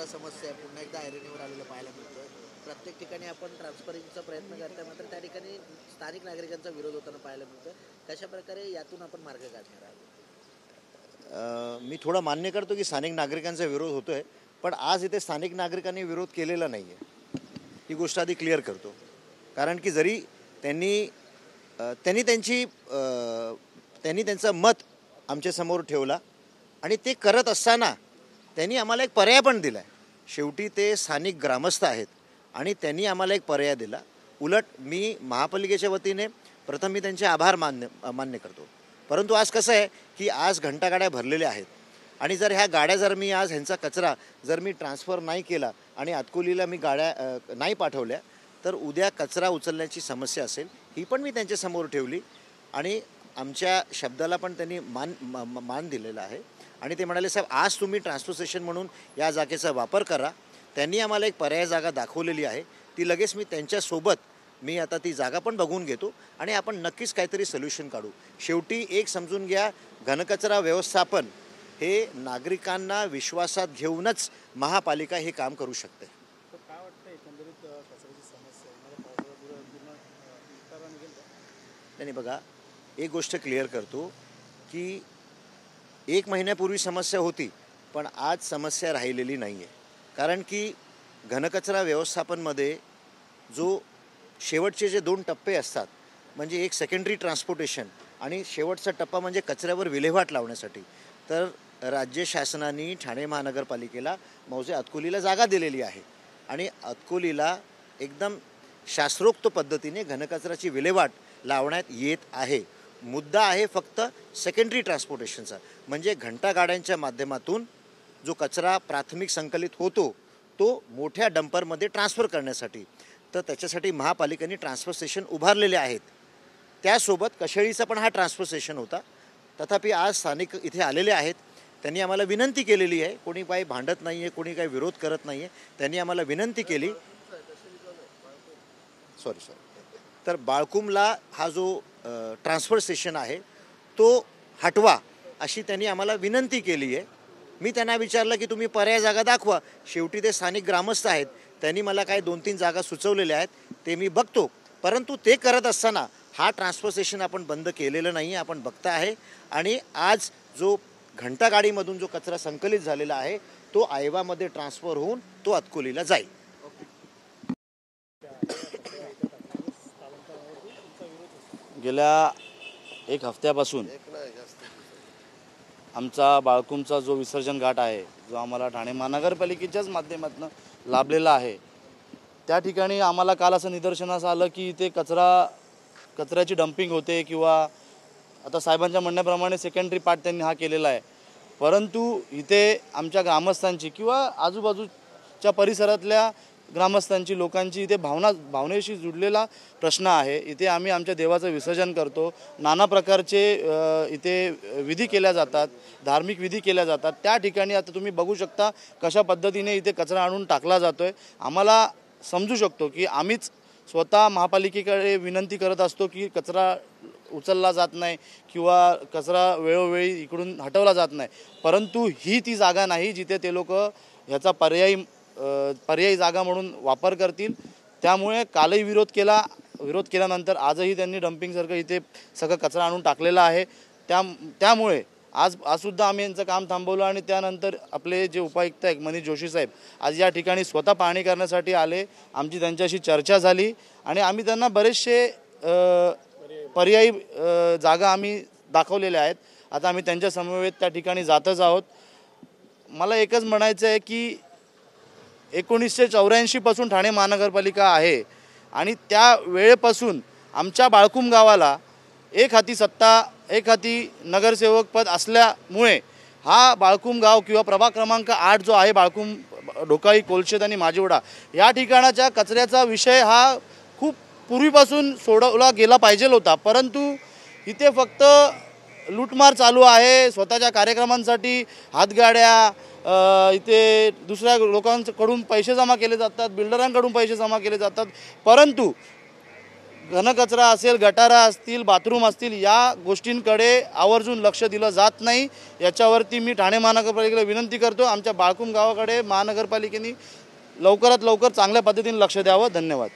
कचरा समस्या आहे पुन्हा एकदा ऐरणीवर आलेलं पाहायला मिळतं. प्रत्येक ठिकाणी आपण ट्रान्सफरिंगचा प्रयत्न करताय, मात्र त्या ठिकाणी स्थानिक नागरिकांचा विरोध होताना पाहायला मिळतं. कशा प्रकारे यातून आपण मार्ग काढणार आहोत? मी थोडं मान्य करतो की स्थानिक नागरिकांचा विरोध होतोय, पण आज इथे स्थानिक नागरिकांनी विरोध केलेला नाही आहे, ही गोष्ट आधी क्लिअर करतो. कारण की जरी त्यांनी त्यांचं मत आमच्यासमोर ठेवला आणि ते करत असताना त्यांनी आम्हाला एक पर्याय पण दिला आहे. शेवटी ते स्थानिक ग्रामस्थ आहेत आणि त्यांनी आम्हाला एक पर्याय दिला. उलट मी महापालिकेच्या वतीने प्रथम मी त्यांचे आभार मान्य करतो. परंतु आज कसं आहे की आज घंटागाड्या भरलेल्या आहेत आणि जर ह्या गाड्या जर मी आज ह्यांचा कचरा जर मी ट्रान्सफर नाही केला आणि अतकोलीला मी गाड्या नाही पाठवल्या तर उद्या कचरा उचलण्याची समस्या असेल, ही पण मी त्यांच्यासमोर ठेवली आणि आमच्या शब्दाला पण त्यांनी मान दिलेला आहे. आणि ते म्हणाले, साहेब आज तुम्ही ट्रान्सफर स्टेशन म्हणून या जागेचा वापर करा. त्यांनी आम्हाला एक पर्याय जागा दाखवलेली आहे, ती लगेच मी त्यांच्यासोबत मी आता ती जागा पण बघून घेतो आणि आपण नक्कीच काहीतरी सोल्युशन काढू. शेवटी एक समजून घ्या, घनकचरा व्यवस्थापन हे नागरिकांना विश्वासात घेऊनच महापालिका हे काम करू शकते. नाही बघा, एक गोष्ट क्लिअर करतो की 1 महिन्यापूर्वी समस्या होती, पण आज समस्या राहिलेली नाही आहे. कारण की घनकचरा व्यवस्थापनमध्ये जो शेवटचे जे 2 टप्पे असतात, म्हणजे एक सेकंडरी ट्रान्सपोर्टेशन आणि शेवटचा टप्पा म्हणजे कचऱ्यावर विल्हेवाट लावण्यासाठी, तर राज्य शासनाने ठाणे महानगरपालिकेला मौजे अतकोलीला जागा दिलेली आहे आणि अतकोलीला एकदम शास्त्रोक्त पद्धतीने घनकचऱ्याची विल्हेवाट लावण्यात येत आहे. मुद्दा आहे फक्त सेकंडरी ट्रान्सपोर्टेशनचा, म्हणजे घंटागाड्यांच्या माध्यमातून जो कचरा प्राथमिक संकलित होतो तो मोठ्या डंपरमध्ये ट्रान्सफर करण्यासाठी. तर त्याच्यासाठी महापालिकेने ट्रान्सफर स्टेशन उभारलेले आहेत. त्यासोबत कशेळीचा पण हा ट्रान्सफर स्टेशन होता. तथापि आज स्थानिक इथे आलेले आहेत, त्यांनी आम्हाला विनंती केलेली आहे. कोणी काही भांडत नाही आहे, कोणी काही विरोध करत नाही आहे. त्यांनी आम्हाला विनंती केली, सॉरी तर बाळकुमला हा जो ट्रान्सफर स्टेशन आहे तो हटवा अशी त्यांनी आम्हाला विनंती केली आहे. मी त्यांना विचारलं की तुम्ही पर्याय जागा दाखवा. शेवटी ते स्थानिक ग्रामस्थ आहेत, त्यांनी मला काही 2-3 जागा सुचवलेल्या आहेत, ते मी बघतो. परंतु ते करत असताना हा ट्रान्सफर स्टेशन आपण बंद केलेलं नाही आहे, आपण बघता आहे. आणि आज जो घंटागाडीमधून जो कचरा संकलित झालेला आहे तो आयवामध्ये ट्रान्सफर होऊन तो अतकोलीला जाईल. गेल्या 1 हफ्त्यापासून आमचा बाळकुमचा जो विसर्जन घाट आहे, जो आम्हाला ठाणे महानगरपालिकेच्याच माध्यमातून लाभलेला आहे, त्या ठिकाणी आम्हाला काल असं निदर्शनास आलं की इथे कचऱ्याची डंपिंग होते किंवा आता साहेबांच्या म्हणण्याप्रमाणे सेकंडरी पार्ट त्यांनी हा केलेला आहे. परंतु इथे आमच्या ग्रामस्थांची किंवा आजूबाजूच्या परिसरातल्या ग्रामस्थांची लोकांची इथे भावनेशी जुडलेला प्रश्न आहे. इथे आम्ही आमच्या देवाचं विसर्जन करतो, नाना प्रकारचे इथे विधी केल्या जातात, धार्मिक विधी केल्या जातात. त्या ठिकाणी आता तुम्ही बघू शकता कशा पद्धतीने इथे कचरा आणून टाकला जातोय. आम्हाला समजू शकतो की आम्हीच स्वतः महापालिकेकडे विनंती करत असतो की कचरा उचलला जात नाही किंवा कचरा वेळोवेळी इकडून हटवला जात नाही, परंतु ही ती जागा नाही जिथे ते लोक ह्याचा पर्यायी जागा म्हणून वापर करतील. त्यामुळे कालही विरोध केल्यानंतर आजही त्यांनी डम्पिंगसारखं इथे सगळं कचरा आणून टाकलेला आहे. त्यामुळे आजसुद्धा आम्ही यांचं काम थांबवलं आणि त्यानंतर आपले जे उपायुक्त आहेत मनीष जोशी साहेब आज या ठिकाणी स्वतः पाहणी करण्यासाठी आले. आमची त्यांच्याशी चर्चा झाली आणि आम्ही त्यांना बरेचसे पर्यायी जागा आम्ही दाखवलेल्या आहेत. आता आम्ही त्यांच्या समवेत त्या ठिकाणी जातच आहोत. मला एकच म्हणायचं आहे की 1984 पासून ठाणे महानगरपालिका आहे आणि त्या वेळेपासून आमच्या बाळकुम गावाला एक हाती सत्ता, एक हाती नगरसेवक पद असल्यामुळे हा बाळकुम गाव किंवा प्रभाग क्रमांक 8 जो आहे बाळकुम, ढोकाळी, कोलशेत आणि माजिवडा या ठिकाणाच्या कचऱ्याचा विषय हा खूप पूर्वीपासून सोडवला गेला पाहिजे होता. परंतु इथे फक्त लूटमार चालू आहे. स्वतःच्या कार्यक्रमांसाठी हातगाड्या, इथे दुसऱ्या लोकांकडून पैसे जमा केले जातात, बिल्डरांकडून पैसे जमा केले जातात, परंतु घनकचरा असेल, गटारा असतील, बाथरूम असतील, या गोष्टींकडे आवर्जून लक्ष दिलं जात नाही. याच्यावरती मी ठाणे महानगरपालिकेला विनंती करतो, आमच्या बाळकुम गावाकडे महानगरपालिकेने लवकरात लवकर चांगल्या पद्धतीने लक्ष द्यावं. धन्यवाद.